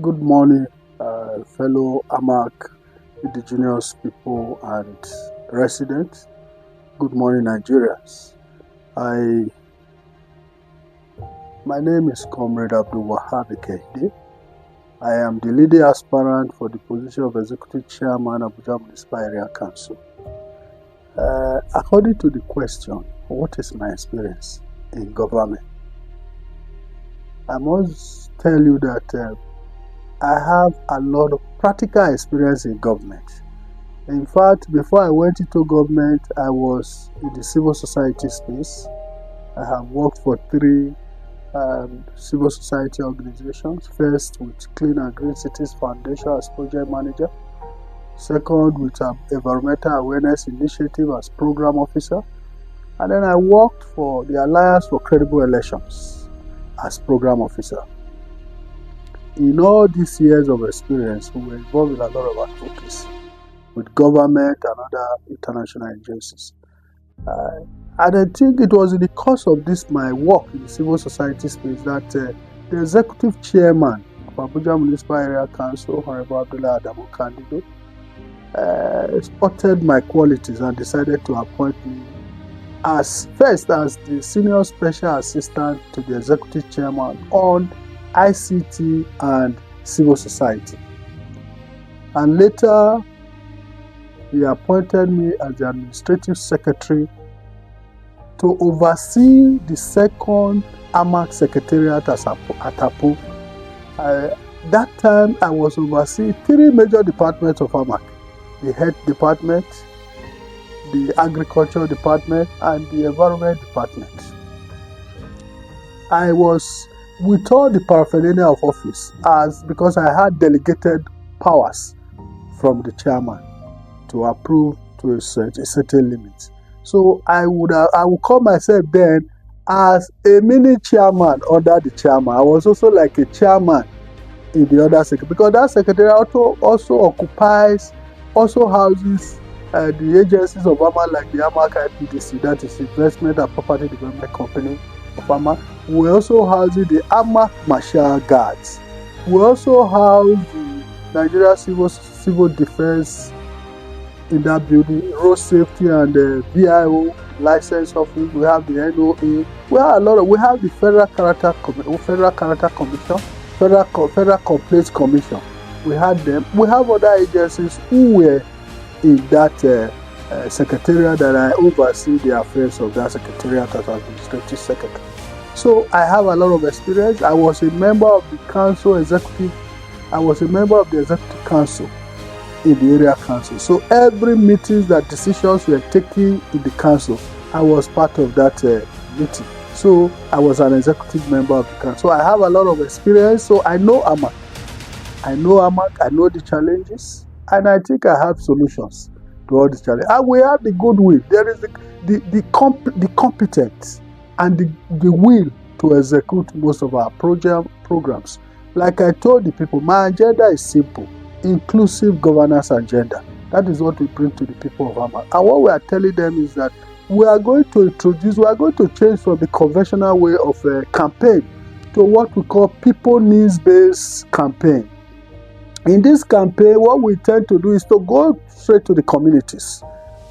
Good morning, fellow AMAC, indigenous people and residents. Good morning, Nigerians. My name is Comrade Abudlwahab Ekekhide. I am the leading aspirant for the position of Executive Chairman Abuja Municipal Council. According to the question, what is my experience in government? I must tell you that I have a lot of practical experience in government. In fact, before I went into government, I was in the civil society space. I have worked for 3 civil society organizations. First, with Clean and Green Cities Foundation as project manager. Second, with Environmental Awareness Initiative as program officer. And then I worked for the Alliance for Credible Elections as program officer. In all these years of experience, we were involved in a lot of advocacy with government and other international agencies. And I think it was in the course of this, my work in the civil society space, that the Executive Chairman of Abuja Municipal Council, Comrade Abudlwahab Abdulkadiri, spotted my qualities and decided to appoint me as the Senior Special Assistant to the Executive Chairman on ICT and civil society. And later, he appointed me as the Administrative Secretary to oversee the second AMAC Secretariat at Apu. That time, I was overseeing 3 major departments of AMAC: the Health Department, the Agriculture Department, and the Environment Department. I was with all the paraphernalia of office because I had delegated powers from the chairman to approve to a certain limit. So I would call myself then as a mini chairman under the chairman. I was also like a chairman in the other secretary, because that secretary also houses the agencies of AMAC, like the AMAC IPDC, that is Investment and Property Development Company of AMAC. We also house the AMAC Martial Guards. We also house the Nigeria Civil Defense in that building, road safety and VIO license office. We have the NOA. We have the Federal Character Commission, Federal Complaints Commission. We had them. We have other agencies who were in that secretariat that I oversee the affairs of that secretariat as administrative secretary. So I have a lot of experience. I was a member of the executive council in the area council. So every meeting that decisions were taken in the council, I was part of that meeting. So I was an executive member of the council. So I have a lot of experience. So I know AMAC. I know the challenges, and I think I have solutions to all these challenges. And we have the goodwill. There is the competence and the will to execute most of our programs. Like I told the people, my agenda is simple: inclusive governance agenda. That is what we bring to the people of AMAC. And what we are telling them is that we are going to change from the conventional way of a campaign to what we call people needs-based campaign. In this campaign, what we tend to do is to go straight to the communities,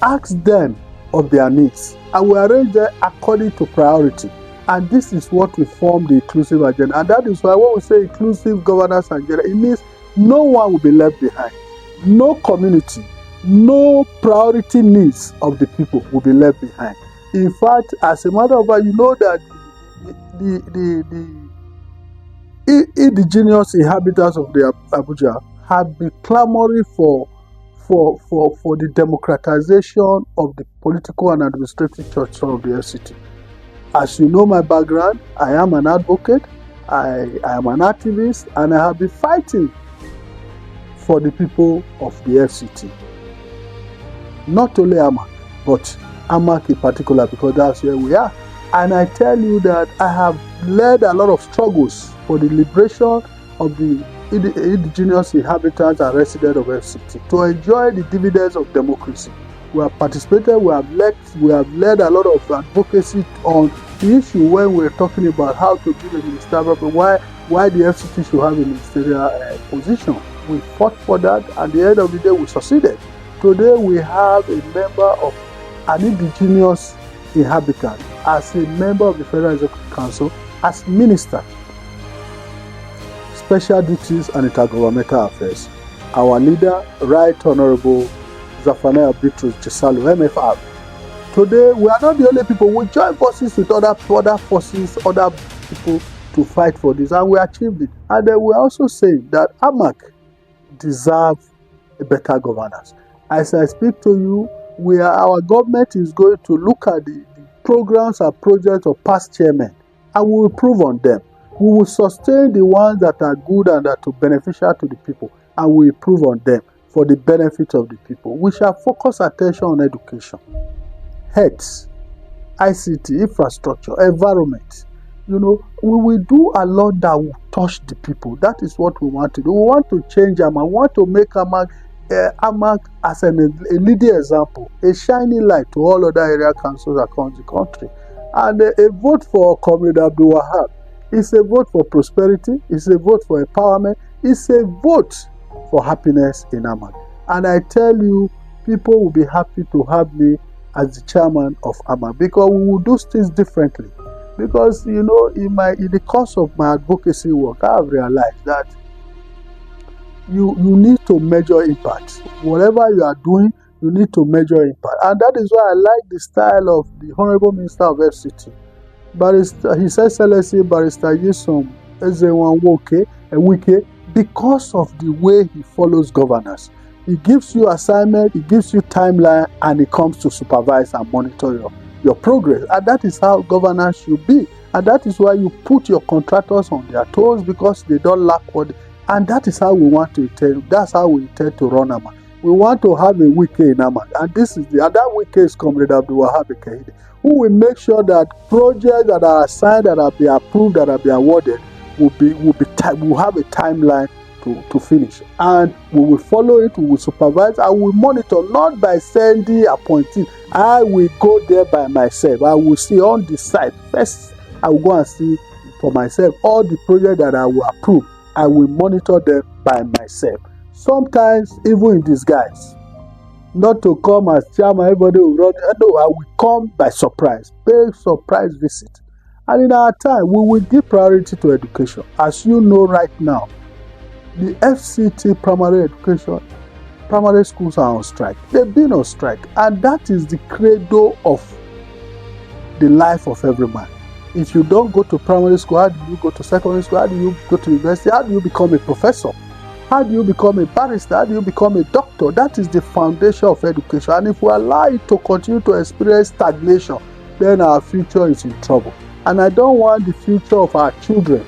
ask them of their needs, and we arrange them according to priority. And this is what we form the inclusive agenda. And that is why when we say inclusive governance agenda, it means no one will be left behind. No community, no priority needs of the people will be left behind. In fact, as a matter of fact, you know that the indigenous inhabitants of the Abuja have been clamoring for the democratization of the political and administrative structure of the FCT. As you know my background, I am an advocate, I am an activist, and I have been fighting for the people of the FCT. Not only AMAC, but AMAC in particular, because that's where we are. And I tell you that I have led a lot of struggles for the liberation of the indigenous inhabitants and residents of FCT to enjoy the dividends of democracy. We have participated, we have led a lot of advocacy on the issue when we're talking about how to give a ministerial, why the FCT should have a ministerial position. We fought for that, and at the end of the day, we succeeded. Today, we have a member of an indigenous inhabitant as a member of the Federal Executive Council, as minister, special duties and intergovernmental affairs. Our leader, Right Honorable Zafania Bitrus Chisalu, MFR. Today, we are not the only people. We join forces with other forces, other people to fight for this, and we achieved it. And then we also say that AMAC deserves a better governance. As I speak to you, our government is going to look at the programs and projects of past chairmen, and we will improve on them. We will sustain the ones that are good and that are beneficial to the people, and we will improve on them for the benefit of the people. We shall focus attention on education, health, ICT, infrastructure, environment. We will do a lot that will touch the people. That is what we want to do. We want to change AMAC. We want to make AMAC as a leading example, a shining light to all other area councils across the country. And a vote for Comrade Abudlwahab is a vote for prosperity, it's a vote for empowerment, it's a vote for happiness in AMAC. And I tell you, people will be happy to have me as the chairman of AMAC, because we will do things differently. Because, in the course of my advocacy work, I have realized that you need to measure impact. Whatever you are doing, you need to measure impact. And that is why I like the style of the Honorable Minister of FCT, His Excellency Barrister Nyesom Wike, because of the way he follows governance. He gives you assignment, he gives you timeline, and he comes to supervise and monitor your progress. And that is how governance should be. And that is why you put your contractors on their toes, because they don't lack what. And that is how we want to intend. That's how we intend to run AMAC. We want to have a Wike in AMAC. And that Wike is Comrade Abudlwahab Ekekhide, who will make sure that projects that are assigned, that are being approved, that are being awarded, will have a timeline to finish. And we will follow it, we will supervise, and we will monitor, not by sending appointees. I will go there by myself. I will see on the site. First, I will go and see for myself all the projects that I will approve. I will monitor them by myself. Sometimes even in disguise. Not to come as chairman, everybody will run. No, I will come by surprise. Pay surprise visit. And in our time, we will give priority to education. As you know right now, the FCT primary schools are on strike. They've been on strike. And that is the credo of the life of every man. If you don't go to primary school, how do you go to secondary school? How do you go to university? How do you become a professor? How do you become a barrister? How do you become a doctor? That is the foundation of education. And if we allow it to continue to experience stagnation, then our future is in trouble. And I don't want the future of our children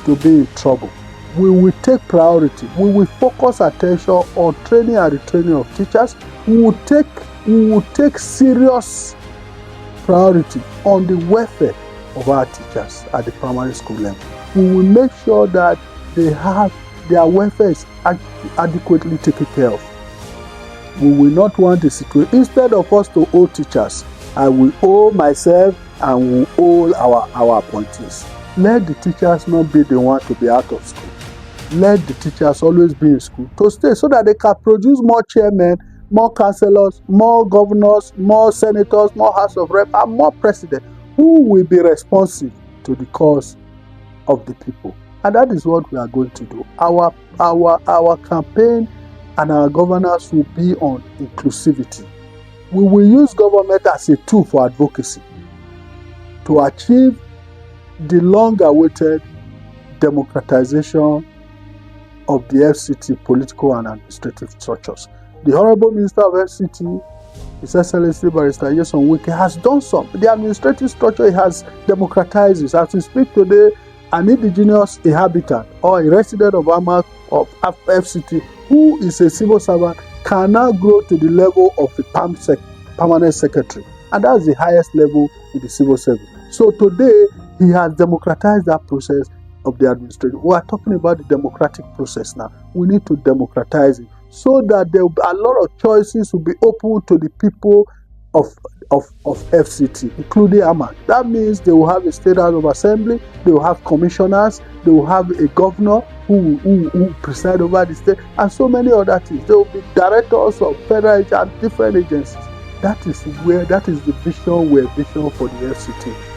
to be in trouble. We will take priority. We will focus attention on training and retraining of teachers. We will take serious priority on the welfare of our teachers at the primary school level. We will make sure that their welfare is adequately taken care of. We will not want the situation. Instead of us to owe teachers, I will owe myself and will owe our appointees. Let the teachers not be the one to be out of school. Let the teachers always be in school to stay, so that they can produce more chairmen, more councillors, more governors, more senators, more House of Reps, and more presidents who will be responsive to the cause of the people. And that is what we are going to do. Our campaign and our governance will be on inclusivity. We will use government as a tool for advocacy to achieve the long-awaited democratization of the FCT political and administrative structures. The Honorable Minister of FCT, His Excellency Barrister Nyesom Wike, has done some. The administrative structure has democratized it. As we speak today, an indigenous inhabitant or a resident of AMAC of FCT who is a civil servant can now grow to the level of a permanent secretary. And that's the highest level in the civil service. So today, he has democratized that process of the administration. We are talking about the democratic process now. We need to democratize it so that there will be a lot of choices will be open to the people of FCT, including AMAC. That means they will have a state house of assembly, they will have commissioners, they will have a governor who preside over the state, and so many other things. There will be directors of federal and different agencies. That is the vision for the FCT.